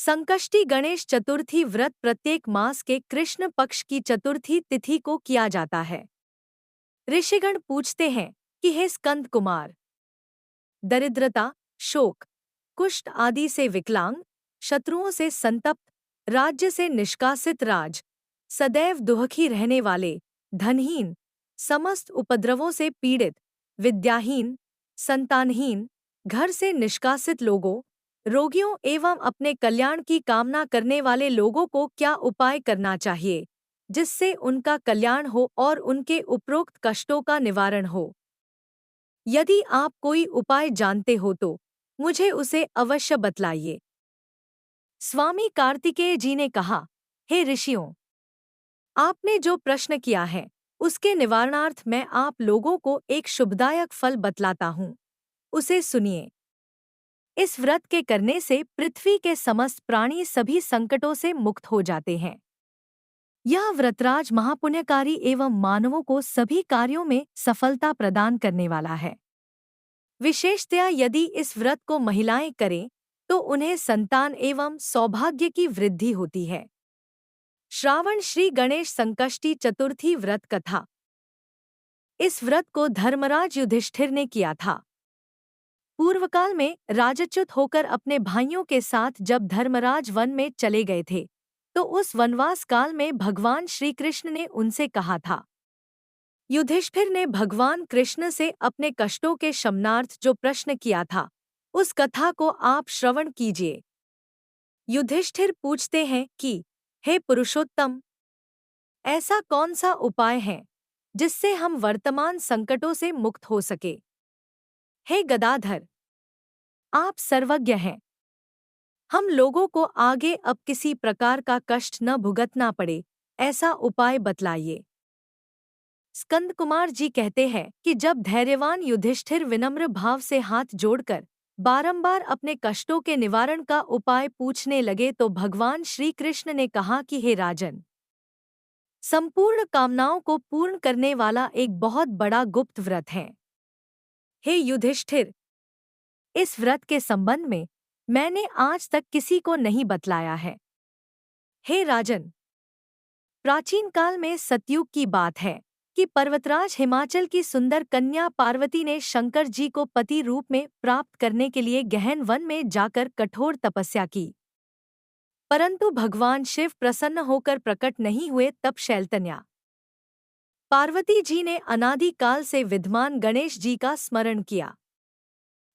संकष्टी गणेश चतुर्थी व्रत प्रत्येक मास के कृष्ण पक्ष की चतुर्थी तिथि को किया जाता है। ऋषिगण पूछते हैं कि हे स्कंद कुमार, दरिद्रता, शोक, कुष्ठ आदि से विकलांग, शत्रुओं से संतप्त, राज्य से निष्कासित राज, सदैव दुखी रहने वाले, धनहीन, समस्त उपद्रवों से पीड़ित, विद्याहीन, संतानहीन, घर से निष्कासित लोगों, रोगियों एवं अपने कल्याण की कामना करने वाले लोगों को क्या उपाय करना चाहिए, जिससे उनका कल्याण हो और उनके उपरोक्त कष्टों का निवारण हो। यदि आप कोई उपाय जानते हो तो मुझे उसे अवश्य बतलाइए। स्वामी कार्तिकेय जी ने कहा, हे ऋषियों, आपने जो प्रश्न किया है उसके निवारणार्थ मैं आप लोगों को एक शुभदायक फल बतलाता हूँ, उसे सुनिए। इस व्रत के करने से पृथ्वी के समस्त प्राणी सभी संकटों से मुक्त हो जाते हैं। यह व्रतराज महापुण्यकारी एवं मानवों को सभी कार्यों में सफलता प्रदान करने वाला है। विशेषतया यदि इस व्रत को महिलाएं करें तो उन्हें संतान एवं सौभाग्य की वृद्धि होती है। श्रावण श्री गणेश संकष्टी चतुर्थी व्रत कथा। इस व्रत को धर्मराज युधिष्ठिर ने किया था। पूर्वकाल में राजच्युत होकर अपने भाइयों के साथ जब धर्मराज वन में चले गए थे तो उस वनवास काल में भगवान श्री कृष्ण ने उनसे कहा था। युधिष्ठिर ने भगवान कृष्ण से अपने कष्टों के शमनार्थ जो प्रश्न किया था उस कथा को आप श्रवण कीजिए। युधिष्ठिर पूछते हैं कि हे पुरुषोत्तम, ऐसा कौन सा उपाय है जिससे हम वर्तमान संकटों से मुक्त हो सके। हे गदाधर, आप सर्वज्ञ हैं। हम लोगों को आगे अब किसी प्रकार का कष्ट न भुगतना पड़े, ऐसा उपाय बतलाइए। स्कंद कुमार जी कहते हैं कि जब धैर्यवान युधिष्ठिर विनम्र भाव से हाथ जोड़कर बारंबार अपने कष्टों के निवारण का उपाय पूछने लगे तो भगवान श्री कृष्ण ने कहा कि हे राजन, संपूर्ण कामनाओं को पूर्ण करने वाला एक बहुत बड़ा गुप्त व्रत है। हे युधिष्ठिर, इस व्रत के संबंध में मैंने आज तक किसी को नहीं बतलाया है। हे राजन, प्राचीन काल में सतयुग की बात है कि पर्वतराज हिमाचल की सुंदर कन्या पार्वती ने शंकर जी को पति रूप में प्राप्त करने के लिए गहन वन में जाकर कठोर तपस्या की, परंतु भगवान शिव प्रसन्न होकर प्रकट नहीं हुए। तब शैलतन्या पार्वती जी ने अनादि काल से विद्यमान गणेश जी का स्मरण किया।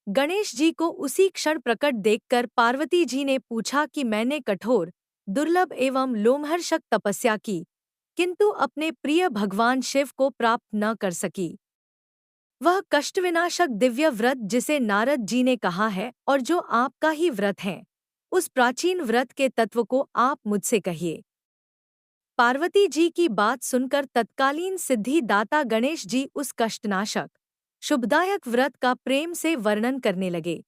गणेश जी को उसी क्षण प्रकट देखकर पार्वती जी ने पूछा कि मैंने कठोर, दुर्लभ एवं लोमहर्षक तपस्या की, किंतु अपने प्रिय भगवान शिव को प्राप्त न कर सकी। वह कष्टविनाशक दिव्य व्रत जिसे नारद जी ने कहा है और जो आपका ही व्रत है, उस प्राचीन व्रत के तत्व को आप मुझसे कहिए। पार्वती जी की बात सुनकर तत्कालीन सिद्धि दाता गणेश जी उस कष्टनाशक, शुभदायक व्रत का प्रेम से वर्णन करने लगे।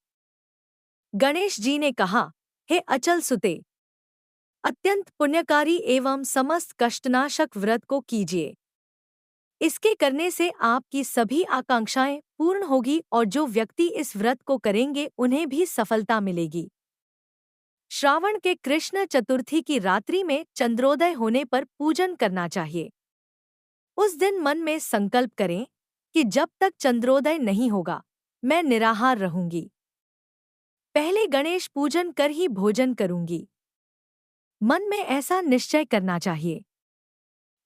गणेश जी ने कहा, हे अचल सुते, अत्यंत पुण्यकारी एवं समस्त कष्टनाशक व्रत को कीजिए। इसके करने से आपकी सभी आकांक्षाएं पूर्ण होगी और जो व्यक्ति इस व्रत को करेंगे उन्हें भी सफलता मिलेगी। श्रावण के कृष्ण चतुर्थी की रात्रि में चंद्रोदय होने पर पूजन करना चाहिए। उस दिन मन में संकल्प करें कि जब तक चंद्रोदय नहीं होगा मैं निराहार रहूंगी। पहले गणेश पूजन कर ही भोजन करूंगी। मन में ऐसा निश्चय करना चाहिए।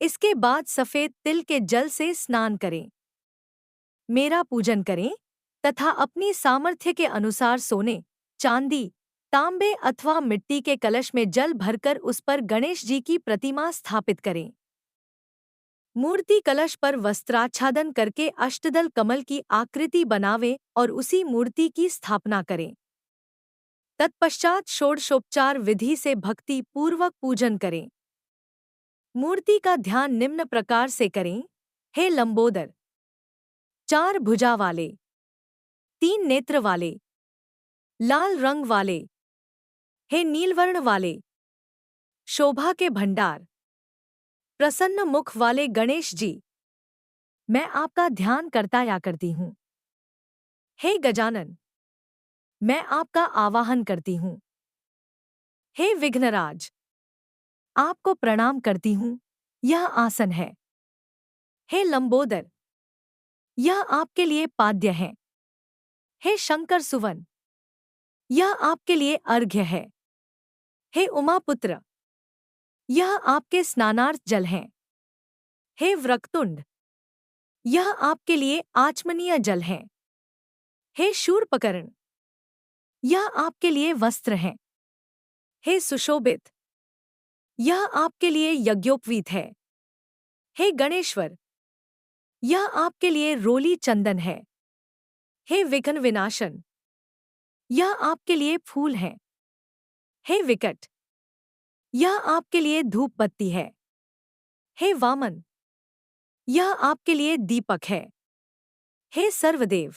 इसके बाद सफेद तिल के जल से स्नान करें, मेरा पूजन करें तथा अपनी सामर्थ्य के अनुसार सोने, चांदी, तांबे अथवा मिट्टी के कलश में जल भरकर उस पर गणेश जी की प्रतिमा स्थापित करें। मूर्ति कलश पर वस्त्राच्छादन करके अष्टदल कमल की आकृति बनावें और उसी मूर्ति की स्थापना करें। तत्पश्चात षोडशोपचार विधि से भक्ति पूर्वक पूजन करें। मूर्ति का ध्यान निम्न प्रकार से करें। हे लंबोदर, 4 भुजा वाले, 3 नेत्र वाले, लाल रंग वाले, हे नीलवर्ण वाले, शोभा के भंडार, प्रसन्न मुख वाले गणेश जी, मैं आपका ध्यान करता या करती हूँ। हे गजानन, मैं आपका आवाहन करती हूँ। हे विघ्नराज, आपको प्रणाम करती हूँ, यह आसन है। हे लंबोदर, यह आपके लिए पाद्य है। हे शंकर सुवन, यह आपके लिए अर्घ्य है। हे उमापुत्र, यह आपके स्नानार्थ जल हैं। हे वक्रतुंड, यह आपके लिए आचमनीय जल है। हे शूर्पकर्ण, यह आपके लिए वस्त्र हैं। हे सुशोभित, यह आपके लिए यज्ञोपवीत है। हे गणेश्वर, यह आपके लिए रोली चंदन है। हे विघ्न विनाशन, यह आपके लिए फूल है। हे विकट, यह आपके लिए धूप बत्ती है। हे वामन, यह आपके लिए दीपक है। हे सर्वदेव,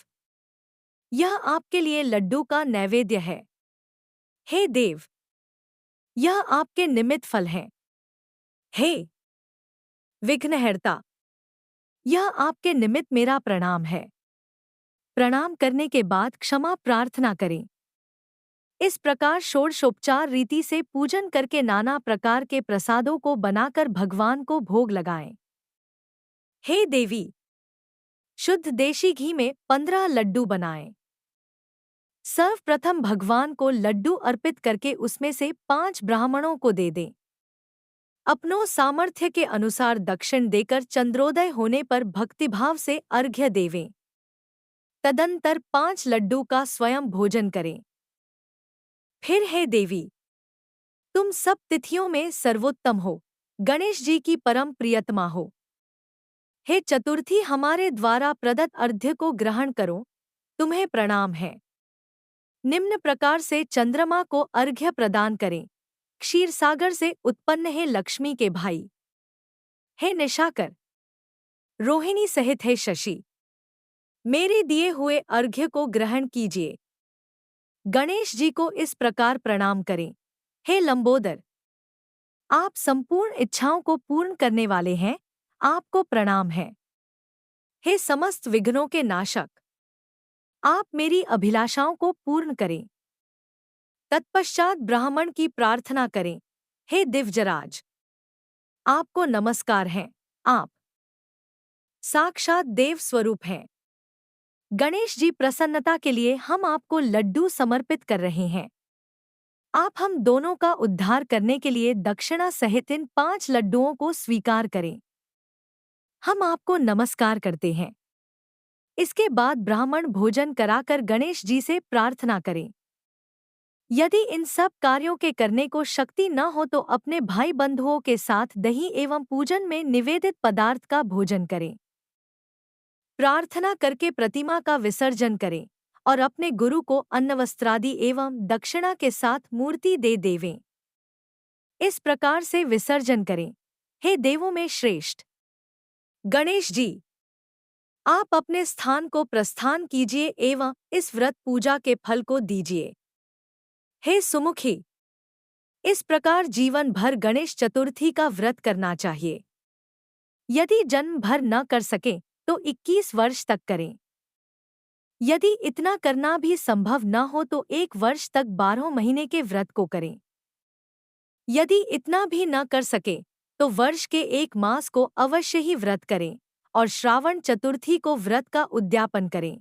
यह आपके लिए लड्डू का नैवेद्य है। हे देव, यह आपके निमित्त फल है। हे विघ्नहर्ता, यह आपके निमित्त मेरा प्रणाम है। प्रणाम करने के बाद क्षमा प्रार्थना करें। इस प्रकार षोडशोपचार रीति से पूजन करके नाना प्रकार के प्रसादों को बनाकर भगवान को भोग लगाएं। हे देवी, शुद्ध देशी घी में 15 लड्डू बनाएं। सर्वप्रथम भगवान को लड्डू अर्पित करके उसमें से 5 ब्राह्मणों को दे दें। अपनों सामर्थ्य के अनुसार दक्षिण देकर चंद्रोदय होने पर भक्तिभाव से अर्घ्य देवें। तदंतर 5 लड्डू का स्वयं भोजन करें। फिर हे देवी, तुम सब तिथियों में सर्वोत्तम हो, गणेश जी की परम प्रियतमा हो। हे चतुर्थी, हमारे द्वारा प्रदत्त अर्घ्य को ग्रहण करो, तुम्हें प्रणाम है। निम्न प्रकार से चंद्रमा को अर्घ्य प्रदान करें। क्षीरसागर से उत्पन्न है लक्ष्मी के भाई। हे निशाकर, रोहिणी सहित है शशि, मेरे दिए हुए अर्घ्य को ग्रहण कीजिए। गणेश जी को इस प्रकार प्रणाम करें। हे लंबोदर, आप संपूर्ण इच्छाओं को पूर्ण करने वाले हैं, आपको प्रणाम है। हे समस्त विघ्नों के नाशक, आप मेरी अभिलाषाओं को पूर्ण करें। तत्पश्चात ब्राह्मण की प्रार्थना करें। हे दिव्यराज, आपको नमस्कार है। आप साक्षात देव स्वरूप हैं। गणेश जी, प्रसन्नता के लिए हम आपको लड्डू समर्पित कर रहे हैं। आप हम दोनों का उद्धार करने के लिए दक्षिणा सहित इन 5 लड्डुओं को स्वीकार करें। हम आपको नमस्कार करते हैं। इसके बाद ब्राह्मण भोजन कराकर गणेश जी से प्रार्थना करें। यदि इन सब कार्यों के करने को शक्ति न हो तो अपने भाई बंधुओं के साथ दही एवं पूजन में निवेदित पदार्थ का भोजन करें। प्रार्थना करके प्रतिमा का विसर्जन करें और अपने गुरु को अन्नवस्त्रादि एवं दक्षिणा के साथ मूर्ति दे देवें। इस प्रकार से विसर्जन करें। हे देवों में श्रेष्ठ गणेश जी, आप अपने स्थान को प्रस्थान कीजिए एवं इस व्रत पूजा के फल को दीजिए। हे सुमुखी, इस प्रकार जीवन भर गणेश चतुर्थी का व्रत करना चाहिए। यदि जन्म भर न कर सके तो 21 वर्ष तक करें। यदि इतना करना भी संभव न हो तो 1 वर्ष तक 12 महीने के व्रत को करें। यदि इतना भी न कर सके तो वर्ष के 1 मास को अवश्य ही व्रत करें और श्रावण चतुर्थी को व्रत का उद्यापन करें।